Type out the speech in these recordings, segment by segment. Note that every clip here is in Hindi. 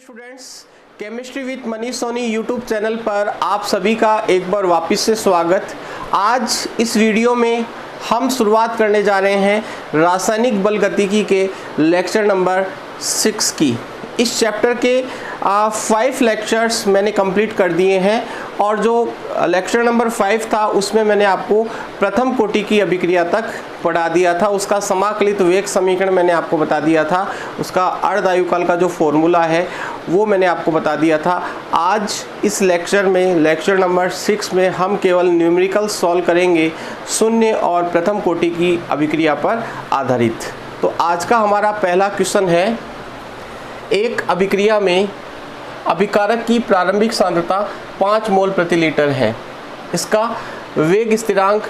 Students, chemistry with Manish Soni YouTube channel पर आप सभी का एक बार वापस से स्वागत। आज इस वीडियो में हम शुरुआत करने जा रहे हैं रासायनिक बल गतिकी के लेक्चर नंबर 6 की। इस चैप्टर के 5 लेक्चर्स मैंने कंप्लीट कर दिए हैं और जो लेक्चर नंबर 5 था उसमें मैंने आपको प्रथम कोटि की अभिक्रिया तक पढ़ा दिया था। उसका समाकलित वेग समीकरण मैंने आपको बता दिया था, उसका अर्धआयुकाल का जो फॉर्मूला है वो मैंने आपको बता दिया था। आज इस लेक्चर में, लेक्चर नंबर 6 में हम केवल न्यूमेरिकल सॉल्व करेंगे शून्य और प्रथम कोटि की अभिक्रिया पर आधारित। तो आज का हमारा पहला क्वेश्चन है, एक अभिक्रिया में अभिकारक की प्रारंभिक सांद्रता 5 मोल प्रति लीटर है, इसका वेग स्थिरांक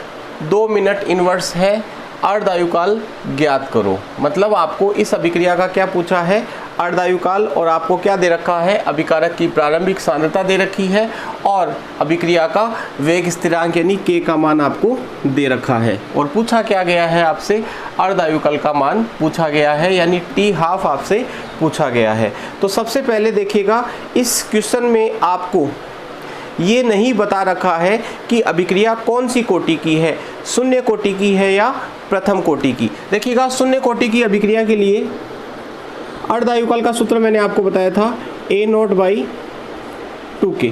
2 मिनट इनवर्स है, अर्धआयुकाल ज्ञात करो। मतलब आपको इस अभिक्रिया का क्या पूछा है, अर्धआयुकाल, और आपको क्या दे रखा है, अभिकारक की प्रारंभिक सांद्रता दे रखी है और अभिक्रिया का वेग स्थिरांक यानी k का मान आपको दे रखा है। और पूछा क्या गया है आपसे, अर्धआयुकाल का मान पूछा गया है, यानी t½ आपसे पूछा गया है। तो सबसे पहले देखिएगा, इस क्वेश्चन में आपको ये नहीं बता रखा है कि अभिक्रिया कौन सी कोटि की है, शून्य कोटि की है या प्रथम कोटि की। देखिएगा, शून्य कोटि की अभिक्रिया के लिए अर्धआयुकाल का सूत्र मैंने आपको बताया था A0/2K,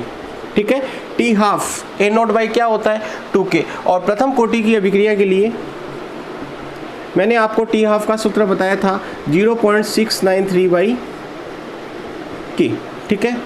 ठीक है। t½ A0 क्या होता है, 2K। और प्रथम कोटि की अभिक्रिया के लिए मैंने आपको t½ का सूत्र बताया था 0.693/K, ठीक है।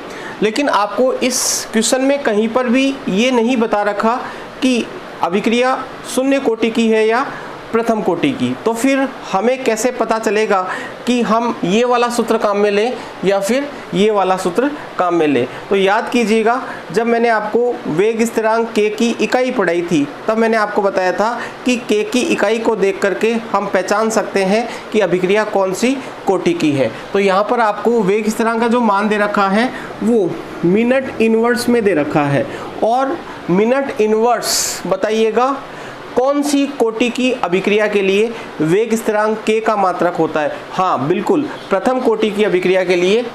लेकिन आपको इस क्वेश्चन में कहीं पर भी ये नहीं बता रखा कि अभिक्रिया शून्य कोटि की है या प्रथम कोटि की। तो फिर हमें कैसे पता चलेगा कि हम ये वाला सूत्र काम में लें या फिर ये वाला सूत्र काम में लें। तो याद कीजिएगा, जब मैंने आपको वेग स्थिरांक k की इकाई पढ़ाई थी तब मैंने आपको बताया था कि k की इकाई को देख करके हम पहचान सकते हैं कि अभिक्रिया कौन सी कोटि की है। तो यहाँ पर आपको वेग स्थिरांक का जो मान दे रखा है वो मिनट इनवर्स में दे रखा है। और मिनट इनवर्स बताइएगा कौन सी कोटि की अभिक्रिया के लिए वेग स्थिरांक k का मात्रक होता है। हाँ बिल्कुल, प्रथम कोटि की अभिक्रिया के लिए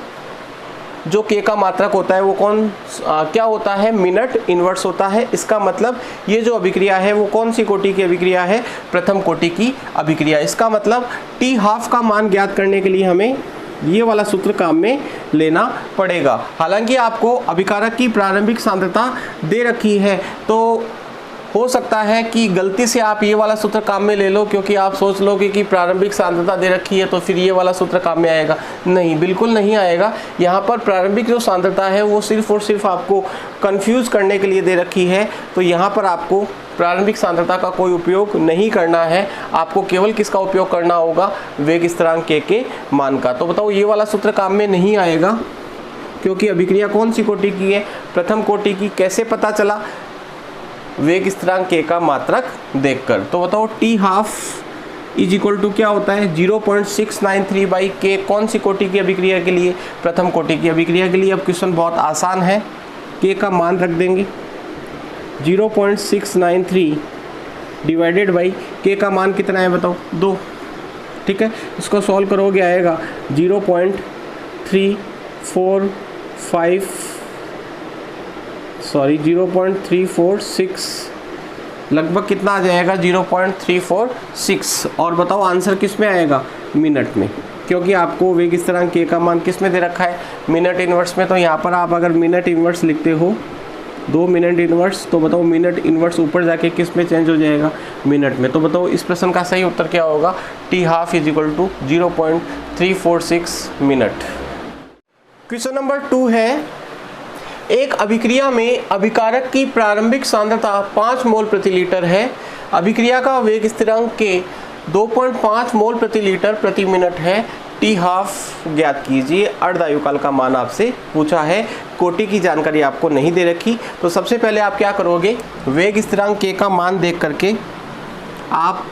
जो k का मात्रक होता है वो क्या होता है, मिनट इनवर्स होता है। इसका मतलब ये जो अभिक्रिया है वो कौन सी कोटि की अभिक्रिया है, प्रथम कोटि की अभिक्रिया। इसका मतलब t½ का मान ज्ञात करने के लिए हमें ये वाला सूत्र काम में लेना पड़ेगा। हालांकि आपको अभिकारक की प्रारंभिक सांद्रता दे रखी है, तो हो सकता है कि गलती से आप ये वाला सूत्र काम में ले लो, क्योंकि आप सोच लोगे कि प्रारंभिक सांद्रता दे रखी है तो फिर ये वाला सूत्र काम में आएगा। नहीं, बिल्कुल नहीं आएगा। यहाँ पर प्रारंभिक जो सांद्रता है वो सिर्फ और सिर्फ आपको कंफ्यूज करने के लिए दे रखी है। तो यहाँ पर आपको प्रारंभिक सांद्रता का कोई उपयोग नहीं करना है, आपको केवल किसका उपयोग करना होगा, वेग स्थिरांक k के मान का। तो बताओ, ये वाला सूत्र काम में नहीं आएगा क्योंकि अभिक्रिया कौन सी कोटि की है, प्रथम कोटि की। कैसे पता चला, वेग स्थिरांक k का मात्रक देखकर। तो बताओ, t½ = क्या होता है, 0.693/K कौन सी कोटि की अभिक्रिया के लिए, प्रथम कोटि की अभिक्रिया के लिए। अब क्वेश्चन बहुत आसान है, k का मान रख देंगे 0.693 / K का मान कितना है बताओ, 2, ठीक है। इसको सॉल्व करोगे आएगा 0.346, लगभग कितना आ जाएगा, 0.346। और बताओ आंसर किस में आएगा, मिनट में, क्योंकि आपको वेग स्थिरांक k का मान किस में दे रखा है, मिनट इनवर्स में। तो यहाँ पर आप अगर मिनट इनवर्स लिखते हो 2 मिनट इनवर्स, तो बताओ मिनट इनवर्स ऊपर जाके किस में चेंज हो जाएगा, मिनट में। तो बताओ इस प्रश्न का सही उत्तर क्या होगा, t½ = 0.346 मिनट। क्वेश्चन नंबर 2 है, एक अभिक्रिया में अभिकारक की प्रारंभिक सांद्रता 5 मोल प्रति लीटर है, अभिक्रिया का वेग स्थिरांक k 2.5 मोल प्रति लीटर प्रति मिनट है, t½ ज्ञात कीजिए। अर्धआयुकाल का मान आपसे पूछा है, कोटि की जानकारी आपको नहीं दे रखी। तो सबसे पहले आप क्या करोगे, वेग स्थिरांक k का मान देख करके आप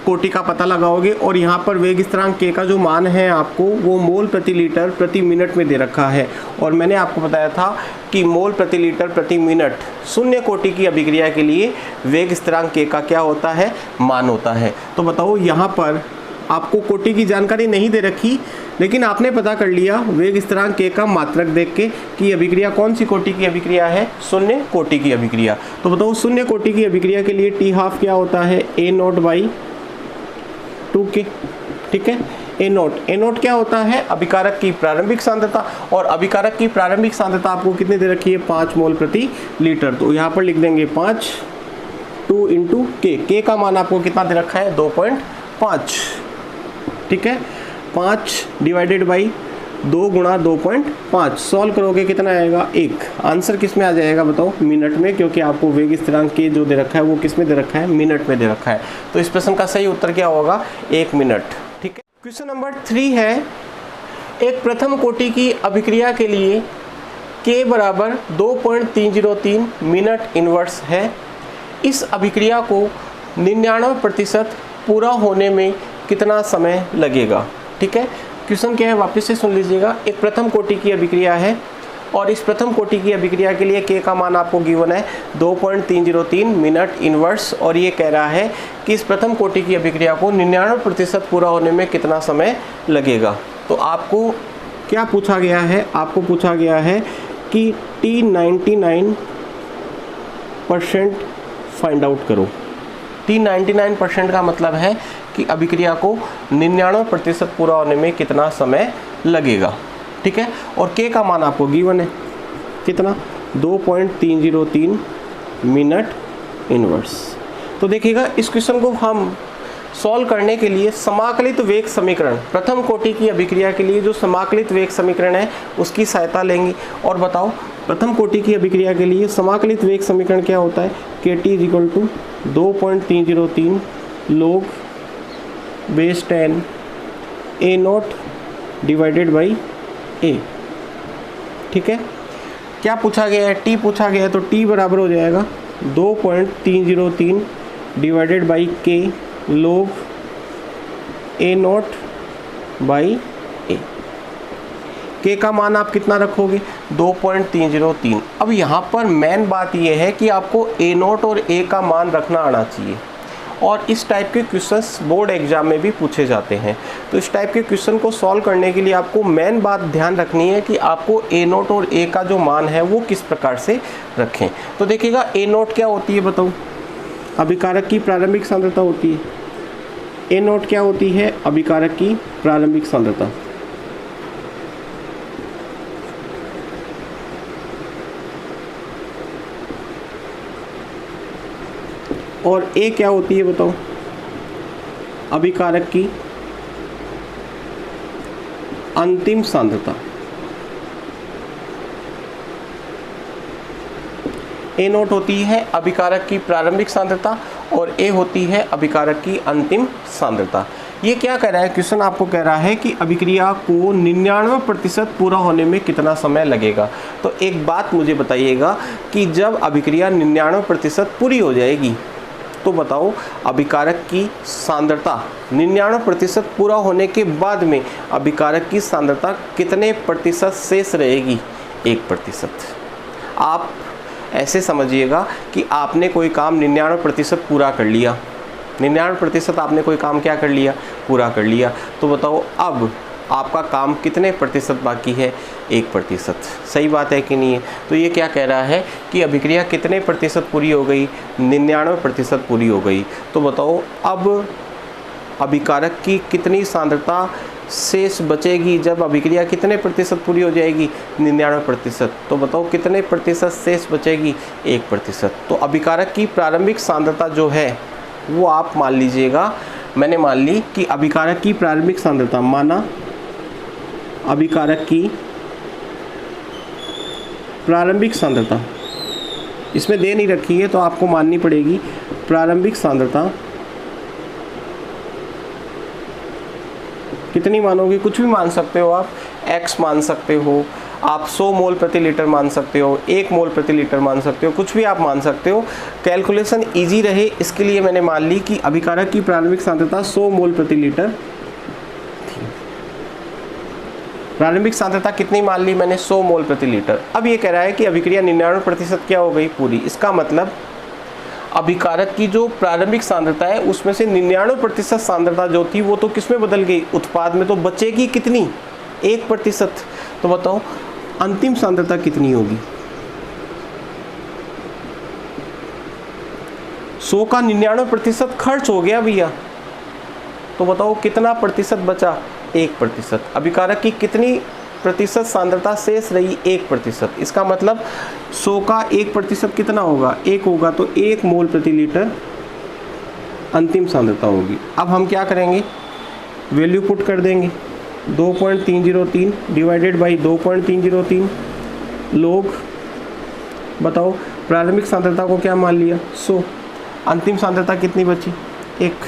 कोटि का पता लगाओगे। और यहाँ पर वेग स्थिरांक k का जो मान है आपको वो मोल प्रति लीटर प्रति मिनट में दे रखा है। और मैंने आपको बताया था कि मोल प्रति लीटर प्रति मिनट शून्य कोटि की अभिक्रिया के लिए वेग स्थिरांक k का क्या होता है, मान होता है। तो बताओ यहाँ पर आपको कोटि की जानकारी नहीं दे रखी, लेकिन आपने पता कर लिया वेग स्थिरांक k का मात्रक देख के कि अभिक्रिया कौन सी कोटि की अभिक्रिया है, शून्य कोटि की अभिक्रिया। तो बताओ शून्य कोटि की अभिक्रिया के लिए टी हाफ क्या होता है, a0/2k। ठीक है, a0 क्या होता है, अभिकारक की प्रारंभिक सांद्रता, और अभिकारक की प्रारंभिक सांद्रता आपको कितनी दे रखी है, 5 मोल प्रति लीटर। तो यहाँ पर लिख देंगे 5 2 इंटू k का मान आपको कितना दे रखा है, 2.5। ठीक है, 5 डिवाइडेड बाई 2 गुणा 2.5, सॉल्व करोगे कितना आएगा, 1। आंसर किस में आ जाएगा बताओ, मिनट में, क्योंकि आपको वेग स्थिरांक k जो दे रखा है वो किस में दे रखा है, मिनट में दे रखा है। तो इस प्रश्न का सही उत्तर क्या होगा, 1 मिनट। ठीक है, क्वेश्चन नंबर 3 है, एक प्रथम कोटि की अभिक्रिया के लिए k बराबर 2.303 मिनट इनवर्स है। इस अभिक्रिया को 99% पूरा होने में कितना समय लगेगा। ठीक है, क्वेश्चन क्या है वापस से सुन लीजिएगा। एक प्रथम कोटि की अभिक्रिया है और इस प्रथम कोटि की अभिक्रिया के लिए k का मान आपको गिवन है 2.303 मिनट इनवर्स, और ये कह रहा है कि इस प्रथम कोटि की अभिक्रिया को 99% पूरा होने में कितना समय लगेगा। तो आपको क्या पूछा गया है, आपको पूछा गया है कि T99% फाइंड आउट करो। T99% का मतलब है कि अभिक्रिया को 99% पूरा होने में कितना समय लगेगा। ठीक है, और k का मान आपको गिवन है कितना, 2.303 मिनट इनवर्स। तो देखिएगा इस क्वेश्चन को हम सॉल्व करने के लिए समाकलित वेग समीकरण, प्रथम कोटि की अभिक्रिया के लिए जो समाकलित वेग समीकरण है उसकी सहायता लेंगे। और बताओ प्रथम कोटि की अभिक्रिया के लिए समाकलित वेग समीकरण क्या होता है, KT = 2.303 log base 10 A0 divided by A। ठीक है, क्या पूछा गया है, T पूछा गया है, तो T बराबर हो जाएगा 2.303 divided by K log A0 by A। k का मान आप कितना रखोगे, 2.303। अब यहाँ पर मेन बात यह है कि आपको A0 और A का मान रखना आना चाहिए, और इस टाइप के क्वेश्चंस बोर्ड एग्जाम में भी पूछे जाते हैं। तो इस टाइप के क्वेश्चन को सॉल्व करने के लिए आपको मेन बात ध्यान रखनी है कि आपको A0 और A का जो मान है वो किस प्रकार से रखें। तो देखिएगा A0 क्या होती है बताओ, अभिकारक की प्रारंभिक सांद्रता होती है। A0 क्या होती है, अभिकारक की प्रारंभिक सांद्रता। और A क्या होती है बताओ, अभिकारक की अंतिम सांद्रता। A0 होती है अभिकारक की प्रारंभिक सांद्रता और A होती है अभिकारक की अंतिम सांद्रता। ये क्या कह रहा है क्वेश्चन, आपको कह रहा है कि अभिक्रिया को 99% पूरा होने में कितना समय लगेगा। तो एक बात मुझे बताइएगा कि जब अभिक्रिया 99% पूरी हो जाएगी तो बताओ अभिकारक की सांद्रता 99% पूरा होने के बाद में अभिकारक की सांद्रता कितने प्रतिशत शेष रहेगी, 1%। आप ऐसे समझिएगा कि आपने कोई काम 99% पूरा कर लिया, 99% आपने कोई काम क्या कर लिया, पूरा कर लिया। तो बताओ अब आपका काम कितने प्रतिशत बाकी है, 1%। सही बात है कि नहीं है। तो ये क्या कह रहा है कि अभिक्रिया कितने प्रतिशत पूरी हो गई, 99% पूरी हो गई। तो बताओ अब अभिकारक की कितनी सांद्रता शेष बचेगी जब अभिक्रिया कितने प्रतिशत पूरी हो जाएगी, 99%। तो बताओ कितने प्रतिशत शेष बचेगी, 1%। तो अभिकारक की प्रारंभिक सांद्रता जो है वो आप मान लीजिएगा, मैंने मान ली कि अभिकारक की प्रारंभिक सांद्रता, माना अभिकारक की प्रारंभिक सांद्रता, इसमें दे नहीं रखी है तो आपको माननी पड़ेगी, प्रारंभिक सांद्रता कितनी मानोगे, कुछ भी मान सकते हो आप, x मान सकते हो आप, 100 मोल प्रति लीटर मान सकते हो, 1 मोल प्रति लीटर मान सकते हो, कुछ भी आप मान सकते हो। कैलकुलेशन इजी रहे इसके लिए मैंने मान ली कि अभिकारक की प्रारंभिक सांद्रता 100 मोल प्रति लीटर थी। प्रारंभिक सांद्रता कितनी मान ली मैंने, 100 मोल प्रति लीटर। अब ये कह रहा है कि अभिक्रिया 99% क्या हो गई, पूरी। इसका मतलब अभिकारक की जो प्रारंभिक सांद्रता है उसमें से 99% सांद्रता जो थी वो तो किस में बदल गई, उत्पाद में। तो बचेगी कितनी, 1%। तो बताओ अंतिम सांद्रता कितनी होगी। 100 का 99% खर्च हो गया भैया, तो बताओ कितना प्रतिशत बचा, 1%। अभिकारक की कितनी प्रतिशत सांद्रता शेष रही, 1%। इसका मतलब 100 का 1% कितना होगा, 1 होगा, तो 1 मोल प्रति लीटर अंतिम सांद्रता होगी। अब हम क्या करेंगे, वैल्यू पुट कर देंगे, 2.303 डिवाइडेड बाई 2.303 लोग, बताओ प्रारंभिक सांद्रता को क्या मान लिया, 100, अंतिम सांद्रता कितनी बची, 1।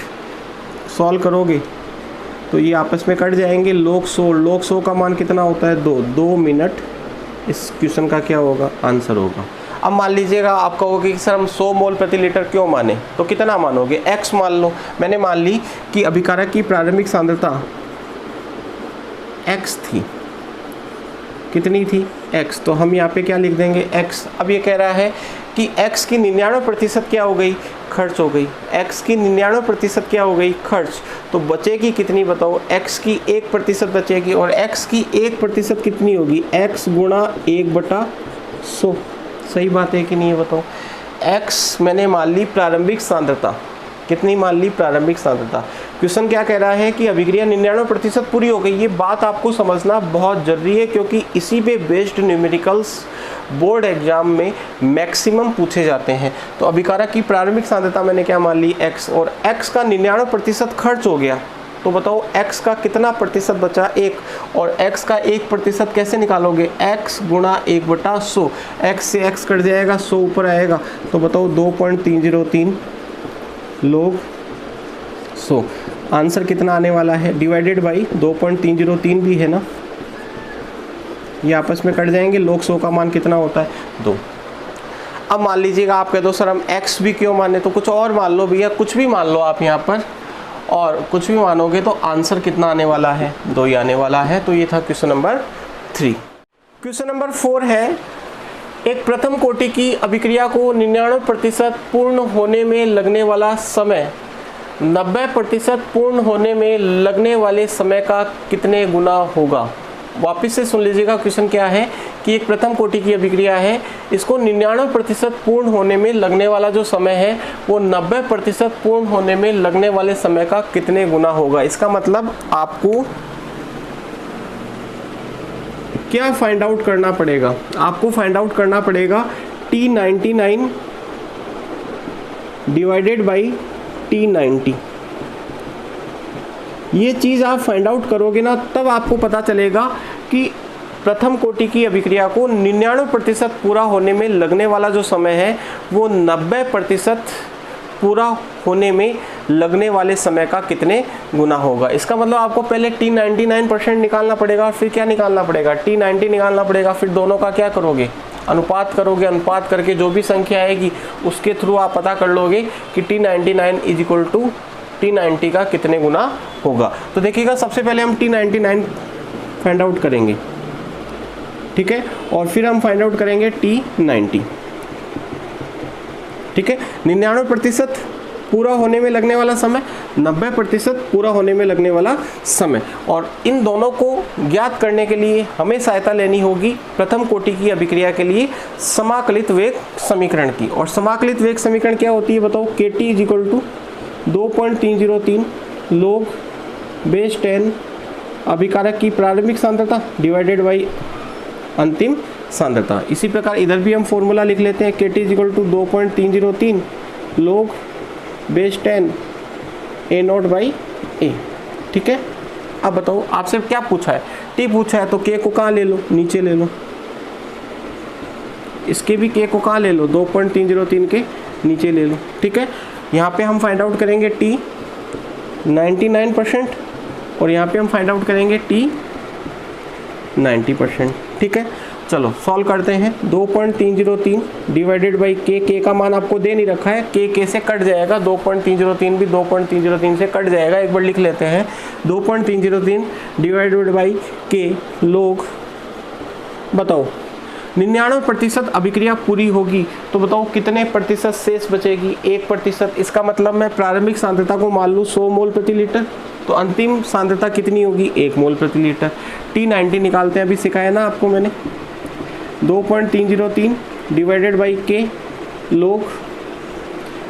सॉल्व करोगे तो ये आपस में कट जाएंगे, log 100 का मान कितना होता है, 2 मिनट इस क्वेश्चन का क्या होगा, आंसर होगा। अब मान लीजिएगा आप कहोगे कि सर हम 100 मोल प्रति लीटर क्यों माने, तो कितना मानोगे, x मान लो। मैंने मान ली कि अभिकारक की प्रारंभिक सांद्रता x थी, कितनी थी, x, तो हम यहाँ पे क्या लिख देंगे, x। अब ये कह रहा है कि x की 99% क्या हो गई, खर्च हो गई, x की 99% क्या हो गई, खर्च। तो बचेगी कितनी बताओ, x की 1% बचेगी, और x की 1% कितनी होगी, x गुणा 1/100। सही बात है कि नहीं है बताओ। x मैंने मान ली प्रारंभिक सांद्रता, कितनी मान ली, प्रारंभिक सांद्रता। क्वेश्चन क्या कह रहा है कि अभिक्रिया 99% पूरी हो गई। ये बात आपको समझना बहुत जरूरी है, क्योंकि इसी पे बेस्ड न्यूमेरिकल्स बोर्ड एग्जाम में मैक्सिमम पूछे जाते हैं। तो अभिकारक की प्रारंभिक सांद्रता मैंने क्या मान ली, x, और x का 99% खर्च हो गया। तो बताओ x का कितना प्रतिशत बचा, 1, और x का 1% कैसे निकालोगे, x गुणा 1/100, x से x कट जाएगा, 100 ऊपर आएगा, तो बताओ 2.303 लोग 100। आंसर कितना आने वाला है, डिवाइडेड बाई 2.303 भी है ना, ये आपस में कट जाएंगे, log 100 का मान कितना होता है, 2। अब मान लीजिएगा आप कह दो सर हम x भी क्यों माने, तो कुछ और मान लो भैया, कुछ भी मान लो आप यहाँ पर, और कुछ भी मानोगे तो आंसर कितना आने वाला है, 2 ही आने वाला है। तो ये था क्वेश्चन नंबर 3। क्वेश्चन नंबर 4 है, एक प्रथम कोटि की अभिक्रिया को 99% पूर्ण होने में लगने वाला समय 90% पूर्ण होने में लगने वाले समय का कितने गुना होगा। वापस से सुन लीजिएगा, क्वेश्चन क्या है कि एक प्रथम कोटि की अभिक्रिया है, इसको 99% पूर्ण होने में लगने वाला जो समय है वो 90% पूर्ण होने में लगने वाले समय का कितने गुना होगा। इसका मतलब आपको क्या फाइंड आउट करना पड़ेगा, आपको फाइंड आउट करना पड़ेगा T99 डिवाइडेड बाई T90। ये चीज़ आप फाइंड आउट करोगे ना, तब आपको पता चलेगा कि प्रथम कोटि की अभिक्रिया को 99% पूरा होने में लगने वाला जो समय है वो 90% पूरा होने में लगने वाले समय का कितने गुना होगा। इसका मतलब आपको पहले T99% निकालना पड़ेगा, फिर क्या निकालना पड़ेगा, T90 निकालना पड़ेगा, फिर दोनों का क्या करोगे, अनुपात करोगे। अनुपात करके जो भी संख्या आएगी उसके थ्रू आप पता कर लोगे कि T99 is equal to T90 का कितने गुना होगा। तो देखिएगा, सबसे पहले हम T99 फाइंड आउट करेंगे, ठीक है, और फिर हम फाइंड आउट करेंगे T90, ठीक है। 99% पूरा होने में लगने वाला समय, 90% पूरा होने में लगने वाला समय, और इन दोनों को ज्ञात करने के लिए हमें सहायता लेनी होगी प्रथम कोटि की अभिक्रिया के लिए समाकलित वेग समीकरण की। और समाकलित वेग समीकरण क्या होती है बताओ, KT is equal to 2.303 log base 10 अभिकारक की प्रारंभिक सांद्रता डिवाइडेड बाई अंतिम सांद्रता। इसी प्रकार इधर भी हम फॉर्मूला लिख लेते हैं, KT is equal to 2.303 log base 10 A0 by A, ठीक है। अब बताओ आपसे क्या पूछा है, T पूछा है, तो K को कहाँ ले लो, नीचे ले लो, इसके भी K को कहाँ ले लो, 2.303 के नीचे ले लो, ठीक है। यहाँ पे हम फाइंड आउट करेंगे T 99% और यहाँ पे हम फाइंड आउट करेंगे T 90%, ठीक है। चलो सॉल्व करते हैं। 2.303 डिवाइडेड बाई K का मान आपको दे नहीं रखा है, K से कट जाएगा, 2.303 भी 2.303 से कट जाएगा, एक बार लिख लेते हैं। 2.303 डिवाइडेड बाई K लोग, बताओ 99% अभिक्रिया पूरी होगी तो बताओ कितने प्रतिशत शेष बचेगी? 1%। इसका मतलब मैं प्रारंभिक सांद्रता को मान लूँ 100 मोल प्रति लीटर, तो अंतिम सांद्रता कितनी होगी? 1 मोल प्रति लीटर। T90 निकालते हैं, अभी सिखाया ना आपको मैंने। 2.303 डिवाइडेड बाई के लोग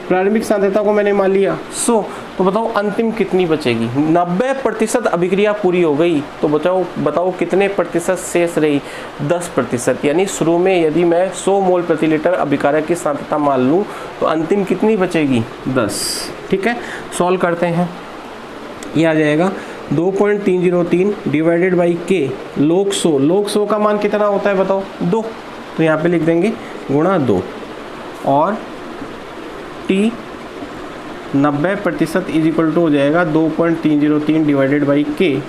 प्रारंभिक सांद्रता को मैंने मान लिया 100, तो बताओ अंतिम कितनी बचेगी? 90% अभिक्रिया पूरी हो गई तो बताओ कितने प्रतिशत शेष रही? 10%। यानी शुरू में यदि मैं 100 मोल प्रति लीटर अभिकारक की सांद्रता मान लूँ तो अंतिम कितनी बचेगी? 10। ठीक है, सॉल्व करते हैं। ये आ जाएगा 2.303 डिवाइडेड बाई के log 100। log 100 का मान कितना होता है बताओ? 2, तो यहाँ पे लिख देंगे गुणा 2, और T 90% इज इक्वल टू हो जाएगा 2.303 डिवाइडेड बाई के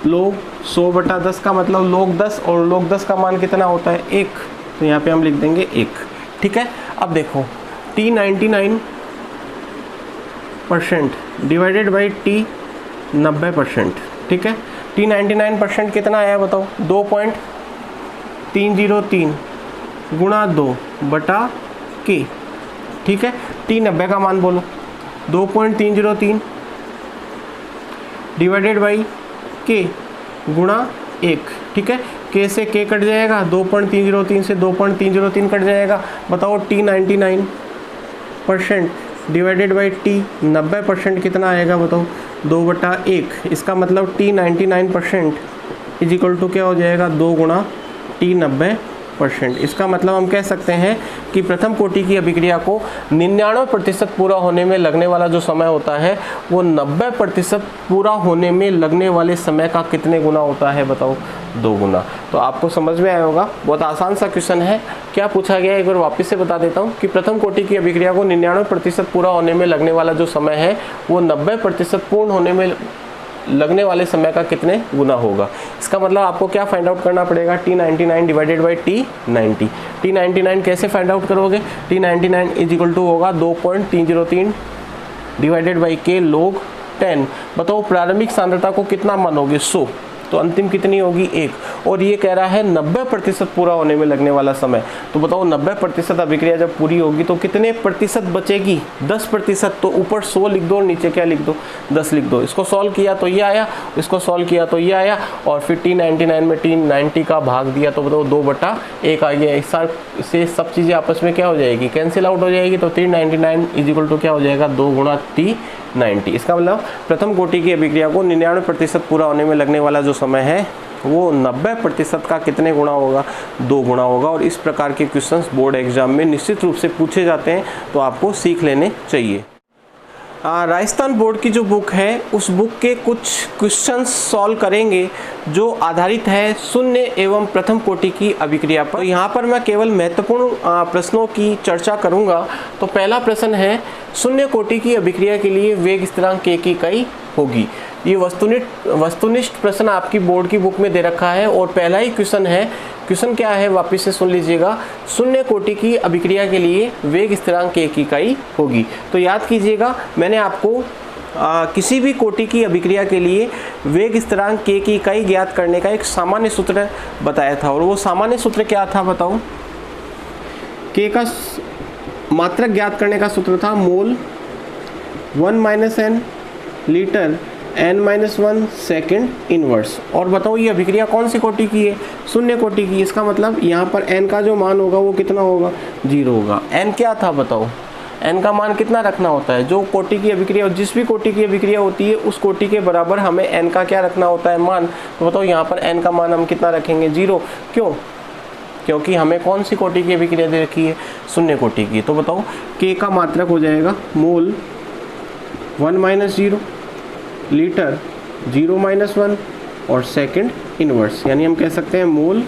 log 100/10 का मतलब log 10, और log 10 का मान कितना होता है? 1, तो यहाँ पे हम लिख देंगे 1। ठीक है, अब देखो T99% डिवाइडेड बाई T 90%। ठीक है, T99% कितना आया बताओ? 2.303 गुणा 2 के। ठीक है, T90 का मान बोलो। 2.303 डिवाइडेड बाई के गुणा 1। ठीक है, के से के कट जाएगा, 2.303 से 2.303 कट जाएगा। बताओ T99% डिवाइडेड बाई T 90% कितना आएगा बताओ? 2/1। इसका मतलब T99% इज इक्वल टू क्या हो जाएगा? 2 गुणा T 90%। इसका मतलब हम कह सकते हैं कि प्रथम कोटि की अभिक्रिया को 99% पूरा होने में लगने वाला जो समय होता है वो 90% पूरा होने में लगने वाले समय का कितने गुना होता है बताओ? 2 गुना। तो आपको समझ में आया होगा, बहुत आसान सा क्वेश्चन है। क्या पूछा गया है एक बार वापस से बता देता हूँ कि प्रथम कोटि की अभिक्रिया को 99% पूरा होने में लगने वाला जो समय है वो 90% पूर्ण होने में लगने वाले समय का कितने गुना होगा। इसका मतलब आपको क्या फाइंड आउट करना पड़ेगा? T99 divided by T90। T99 कैसे फाइंड आउट करोगे? T99 इज इक्वल टू होगा 2.303 डिवाइडेड बाई के log 10। बताओ प्रारंभिक सांद्रता को कितना मानोगे? 100, तो अंतिम कितनी होगी? 1। और ये कह रहा है 90% पूरा होने में लगने वाला समय, तो बताओ 90% अभिक्रिया जब पूरी होगी तो कितने प्रतिशत बचेगी? 10%। तो ऊपर 100 लिख दो और नीचे क्या लिख दो? 10 लिख दो। इसको सॉल्व किया तो ये आया, इसको सॉल्व किया तो ये आया, और फिर T99 में T90 का भाग दिया तो बताओ 2/1 आ गया। इससे सब चीज़ें आपस में क्या हो जाएगी? कैंसिल आउट हो जाएगी। तो T99 इज इक्वल टू क्या हो जाएगा? 2 गुणा T90। इसका मतलब प्रथम कोटि की अभिक्रिया को 99% पूरा होने में लगने वाला जो समय है वो 90% का कितने गुणा होगा? 2 गुणा होगा। और इस प्रकार के क्वेश्चंस बोर्ड एग्जाम में निश्चित रूप से पूछे जाते हैं, तो आपको सीख लेने चाहिए। राजस्थान बोर्ड की जो बुक है उस बुक के कुछ क्वेश्चंस सॉल्व करेंगे जो आधारित है शून्य एवं प्रथम कोटि की अभिक्रिया पर। यहाँ पर मैं केवल महत्वपूर्ण प्रश्नों की चर्चा करूँगा। तो पहला प्रश्न है, शून्य कोटि की अभिक्रिया के लिए वेग स्थिरांक k की इकाई होगी। ये वस्तुनिष्ठ प्रश्न आपकी बोर्ड की बुक में दे रखा है, और पहला ही क्वेश्चन है। क्वेश्चन क्या है वापस से सुन लीजिएगा। शून्य कोटि की अभिक्रिया के लिए वेग स्थिरांक k की इकाई होगी। तो याद कीजिएगा, मैंने आपको किसी भी कोटि की अभिक्रिया के लिए वेग स्थिरांक k की इकाई ज्ञात करने का एक सामान्य सूत्र बताया था, और वो सामान्य सूत्र क्या था बताओ? k का मात्रक ज्ञात करने का सूत्र था मोल 1 - n litre n-1 second inverse. और बताओ ये अभिक्रिया कौन सी कोटि की है? शून्य कोटि की। इसका मतलब यहाँ पर n का जो मान होगा वो कितना होगा? 0 होगा। n क्या था बताओ? n का मान कितना रखना होता है? जो कोटि की अभिक्रिया, जिस भी कोटि की अभिक्रिया होती है उस कोटि के बराबर हमें n का क्या रखना होता है? मान। तो बताओ यहाँ पर n का मान हम कितना रखेंगे? 0। क्यों? क्योंकि हमें कौन सी कोटि की अभिक्रिया दे रखी है? शून्य कोटि की। तो बताओ k का मात्रक हो जाएगा मोल 1 - 0 लीटर 0 - 1 और सेकंड इनवर्स, यानी हम कह सकते हैं mole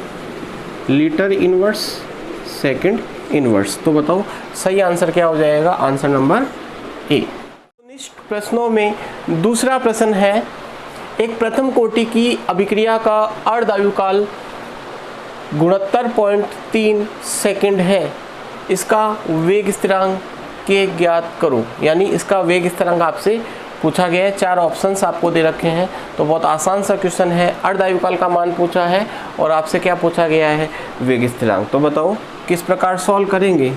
litre inverse second inverse. तो बताओ सही आंसर क्या हो जाएगा? Answer number A. निष्ठ प्रश्नों में दूसरा प्रश्न है, एक प्रथम कोटि की अभिक्रिया का अर्धायुकाल 69.3 सेकंड है। इसका वेग स्थिरांक k ज्ञात करो। यानी इसका वेग स्थिरांक आपसे पूछा गया है, 4 ऑप्शंस आपको दे रखे हैं। तो बहुत आसान सा क्वेश्चन है, अर्धआयुकाल का मान पूछा है और आपसे क्या पूछा गया है, वेग स्थिरांक। तो बताओ किस प्रकार सॉल्व करेंगे,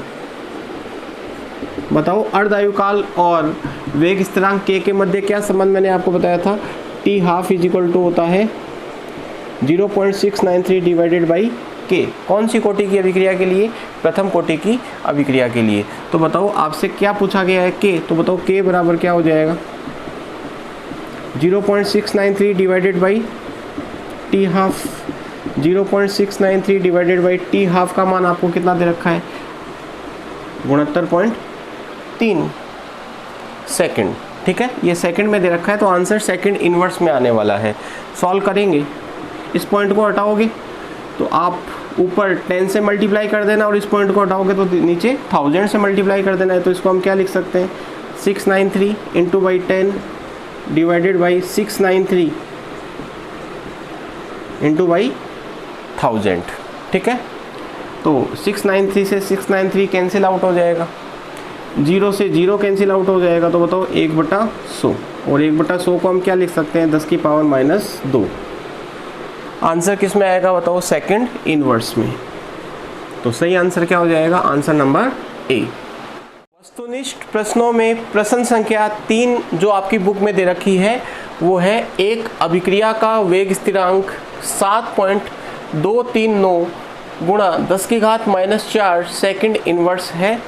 बताओ। अर्धआयुकाल और वेग स्थिरांक के मध्य क्या संबंध मैंने आपको बताया था, T12 इक्वल टू होता है 0.693 डिवाइडेड बाई के। कौन सी कोटि की अभिक्रिया के लिए, प्रथम कोटि की अभिक्रिया के लिए। तो बताओ आपसे क्या पूछा गया है, के। तो बताओ के बराबर क्या हो जाएगा, 0.693 divided by T12। 0.693 divided by T12 का मान आपको कितना दे रखा है, 69.3 सेकंड। ठीक है, ये सेकंड में दे रखा है, तो आंसर सेकंड इनवर्स में आने वाला है। सॉल्व करेंगे, इस पॉइंट को हटाओगे तो आप ऊपर 10 से मल्टीप्लाई कर देना और इस पॉइंट को हटाओगे तो नीचे 1000 से मल्टीप्लाई कर देना है। तो इसको हम क्या लिख सकते हैं, 693 into by 10 divided by 693 into by 1000। ठीक है, तो 693 से 693 कैंसिल आउट हो जाएगा, 0 से 0 कैंसिल आउट हो जाएगा। तो बताओ 1/100, और 1/100 को हम क्या लिख सकते हैं, 10 की पावर -2। आंसर किस में आएगा बताओ, सेकंड इनवर्स में। तो सही आंसर क्या हो जाएगा, आंसर नंबर ए। वस्तुनिष्ठ प्रश्नों में प्रश्न संख्या 3 जो आपकी बुक में दे रखी है वो है, एक अभिक्रिया का वेग स्थिरांक 7.239 गुणा 10⁻⁻4 सेकंड इनवर्स है,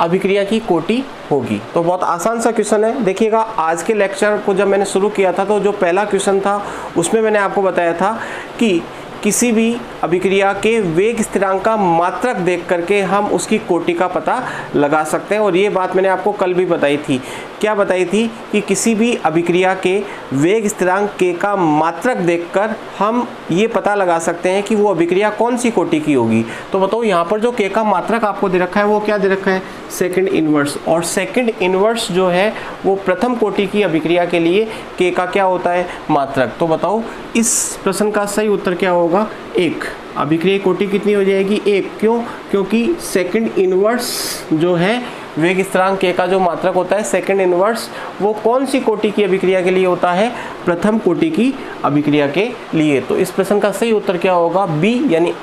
अभिक्रिया की कोटि होगी। तो बहुत आसान सा क्वेश्चन है। देखिएगा, आज के लेक्चर को जब मैंने शुरू किया था तो जो पहला क्वेश्चन था उसमें मैंने आपको बताया था कि किसी भी अभिक्रिया के वेग स्थिरांक का मात्रक देख करके हम उसकी कोटि का पता लगा सकते हैं। और ये बात मैंने आपको कल भी बताई थी। क्या बताई थी कि किसी भी अभिक्रिया के वेग स्थिरांक के का मात्रक देखकर हम ये पता लगा सकते हैं कि वो अभिक्रिया कौन सी कोटि की होगी। तो बताओ यहाँ पर जो के का मात्रक आपको दे रखा है वो क्या दे रखा है, सेकंड इनवर्स। और सेकंड इनवर्स जो है वो प्रथम कोटि की अभिक्रिया के लिए के का क्या होता है, मात्रक। तो बताओ इस प्रश्न का सही उत्तर क्या होगा, 1। अभिक्रिया कोटि कितनी हो जाएगी, 1। क्यों, क्योंकि सेकंड इनवर्स जो है वेग स्थिरांक के का जो मात्रक होता है सेकंड इनवर्स, वो कौन सी कोटि की अभिक्रिया के लिए होता है, प्रथम कोटि की अभिक्रिया के लिए। तो इस प्रश्न का सही उत्तर क्या होगा, बी, यानी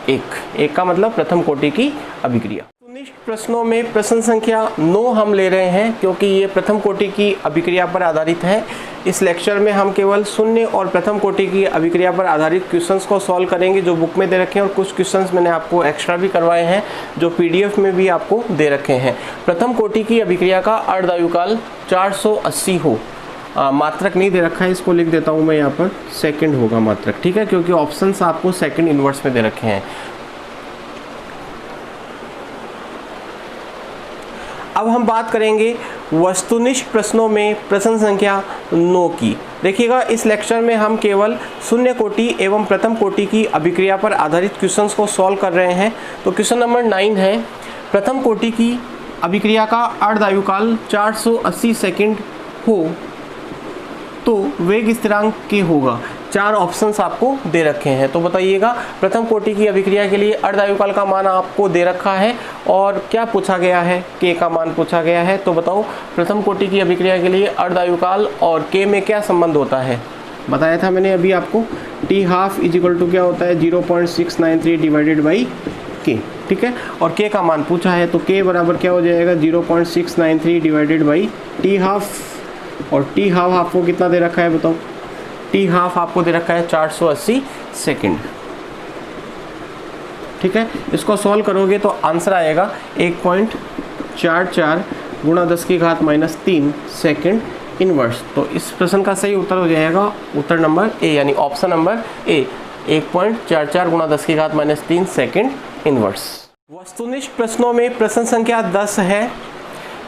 1 का मतलब प्रथम कोटि की अभिक्रिया। वस्तुनिष्ठ प्रश्नों में प्रश्न संख्या 9 हम ले रहे हैं क्योंकि ये प्रथम कोटि की अभिक्रिया पर आधारित है। इस लेक्चर में हम केवल शून्य और प्रथम कोटि की अभिक्रिया पर आधारित क्वेश्चंस को सॉल्व करेंगे जो बुक में दे रखे हैं, और कुछ क्वेश्चंस मैंने आपको एक्स्ट्रा भी करवाए हैं जो PDF में भी आपको दे रखे हैं। प्रथम कोटि की अभिक्रिया का अर्धआयुकाल 480 हो, मात्रक नहीं दे रखा है, इसको लिख देता हूँ मैं यहाँ पर, सेकंड होगा मात्रक। ठीक है, क्योंकि ऑप्शंस आपको सेकंड इनवर्स में दे रखे हैं। अब हम बात करेंगे वस्तुनिष्ठ प्रश्नों में प्रश्न संख्या 9 की। देखिएगा, इस लेक्चर में हम केवल शून्य कोटि एवं प्रथम कोटि की अभिक्रिया पर आधारित क्वेश्चंस को सॉल्व कर रहे हैं। तो क्वेश्चन नंबर 9 है, प्रथम कोटि की अभिक्रिया का अर्धआयुकाल 480 सेकंड हो तो वेग स्थिरांक के होगा। 4 ऑप्शंस आपको दे रखे हैं। तो बताइएगा, प्रथम कोटि की अभिक्रिया के लिए अर्धआयुकाल का मान आपको दे रखा है और क्या पूछा गया है, के का मान पूछा गया है। तो बताओ प्रथम कोटि की अभिक्रिया के लिए अर्धआयुकाल और के में क्या संबंध होता है, बताया था मैंने अभी आपको। T12 इक्वल टू क्या होता है, 0.693 डिवाइडेड बाई के। ठीक है, और के का मान पूछा है तो के बराबर क्या हो जाएगा, 0.693 डिवाइडेड बाई T12। और T12 आपको कितना दे रखा है बताओ, T12 आपको दे रखा है 480 सेकंड। ठीक है, इसको सॉल्व करोगे तो आंसर आएगा 1.44 गुणा 10⁻³ सेकंड इनवर्स। तो इस प्रश्न का सही उत्तर हो जाएगा उत्तर नंबर ए, यानी ऑप्शन नंबर ए, 1.44 गुणा 10⁻³ सेकंड इनवर्स। वस्तुनिष्ठ प्रश्नों में प्रश्न संख्या 10 है,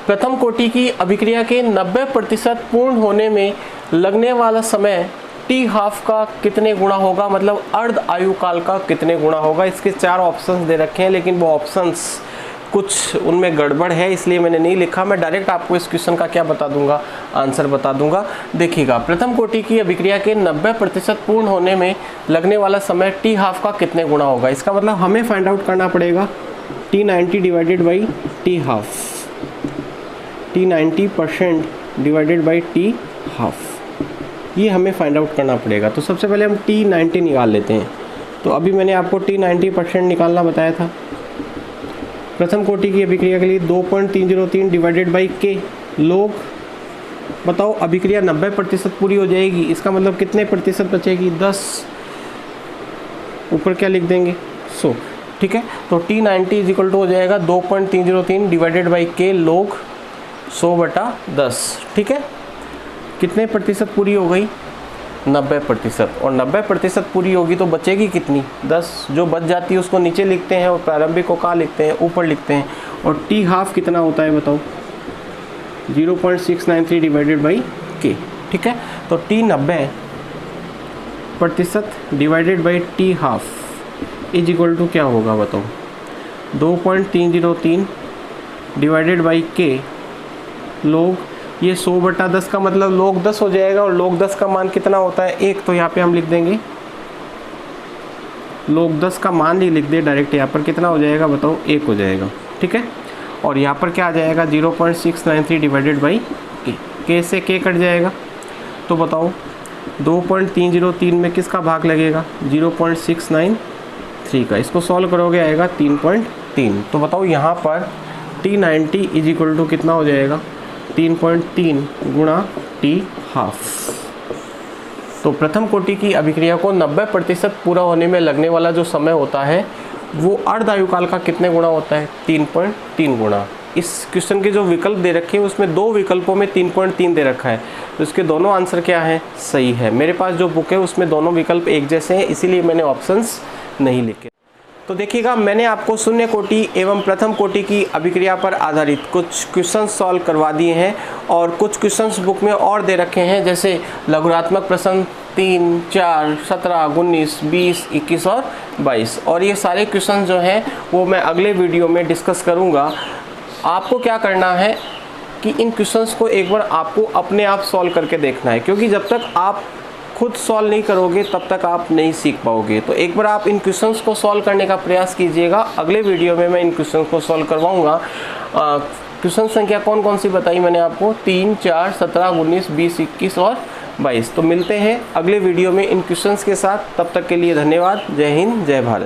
प्रथम कोटि की अभिक्रिया के 90% पूर्ण होने में लगने वाला समय T12 का कितने गुणा होगा, मतलब अर्ध आयुकाल का कितने गुणा होगा। इसके 4 ऑप्शंस दे रखे हैं, लेकिन वो ऑप्शंस कुछ उनमें गड़बड़ है इसलिए मैंने नहीं लिखा। मैं डायरेक्ट आपको इस क्वेश्चन का क्या बता दूंगा, आंसर बता दूंगा। देखिएगा, प्रथम कोटि की अभिक्रिया के 90% पूर्ण होने में लगने वाला समय T12 का कितने गुणा होगा। इसका मतलब हमें फाइंड आउट करना पड़ेगा T90 divided by T12। T90% divided by T half, ये हमें फाइंड आउट करना पड़ेगा। तो सबसे पहले हम T90 निकाल लेते हैं। तो अभी मैंने आपको T90% निकालना बताया था। प्रथम कोटि की अभिक्रिया के लिए 2.303 डिवाइडेड बाई के लोग, बताओ अभिक्रिया 90% पूरी हो जाएगी, इसका मतलब कितने प्रतिशत बचेगी? 10, ऊपर क्या लिख देंगे 100, ठीक है। तो T90 इज इक्वल टू हो जाएगा 2.303 डिवाइडेड बाई के लोग 100/10, ठीक है। कितने प्रतिशत पूरी हो गई? 90%। और 90% पूरी होगी तो बचेगी कितनी? 10। जो बच जाती है उसको नीचे लिखते हैं और प्रारंभिक को कहाँ लिखते हैं? ऊपर लिखते हैं। और टी हाफ कितना होता है बताओ? 0.693 डिवाइडेड बाई के, ठीक है। तो T 90% divided by T half is equal to क्या होगा बताओ? 2.303 डिवाइडेड बाई के लोग, ये 100/10 का मतलब लोग 10 हो जाएगा। और लोग 10 का मान कितना होता है? 1। तो यहाँ पे हम लिख देंगे लोग 10 का मान ही लिख दे डायरेक्ट। यहाँ पर कितना हो जाएगा बताओ? 1 हो जाएगा, ठीक है। और यहाँ पर क्या आ जाएगा? 0.693 डिवाइडेड बाई के से के कट जाएगा। तो बताओ 2.303 में किसका भाग लगेगा? 0.693 का। इसको सॉल्व करोगे आएगा 3.3। तो बताओ यहाँ पर T90 इज इक्वल टू कितना हो जाएगा? 3.3 गुणा टी हाफ। तो प्रथम कोटि की अभिक्रिया को 90% पूरा होने में लगने वाला जो समय होता है वो अर्ध आयुकाल का कितने गुणा होता है? 3.3 गुणा। इस क्वेश्चन के जो विकल्प दे रखे हैं उसमें 2 विकल्पों में 3.3 दे रखा है, तो इसके दोनों आंसर क्या है? सही है। मेरे पास जो बुक है उसमें दोनों विकल्प एक जैसे हैं, इसीलिए मैंने ऑप्शंस नहीं लिखे। तो देखिएगा, मैंने आपको शून्य कोटि एवं प्रथम कोटि की अभिक्रिया पर आधारित कुछ क्वेश्चन सॉल्व करवा दिए हैं और कुछ क्वेश्चंस बुक में और दे रखे हैं, जैसे लघुरात्मक प्रश्न 3, 4, 17, 19, 20, 21 और 22। और ये सारे क्वेश्चन जो हैं वो मैं अगले वीडियो में डिस्कस करूँगा। आपको क्या करना है कि इन क्वेश्चंस को एक बार आपको अपने आप सॉल्व करके देखना है, क्योंकि जब तक आप खुद सॉल्व नहीं करोगे तब तक आप नहीं सीख पाओगे। तो एक बार आप इन क्वेश्चंस को सॉल्व करने का प्रयास कीजिएगा। अगले वीडियो में मैं इन क्वेश्चंस को सॉल्व करवाऊंगा। क्वेश्चन संख्या कौन कौन सी बताई मैंने आपको? 3, 4, 17, 19, 20, 21 और 22। तो मिलते हैं अगले वीडियो में इन क्वेश्चंस के साथ। तब तक के लिए धन्यवाद। जय हिंद, जय भारत।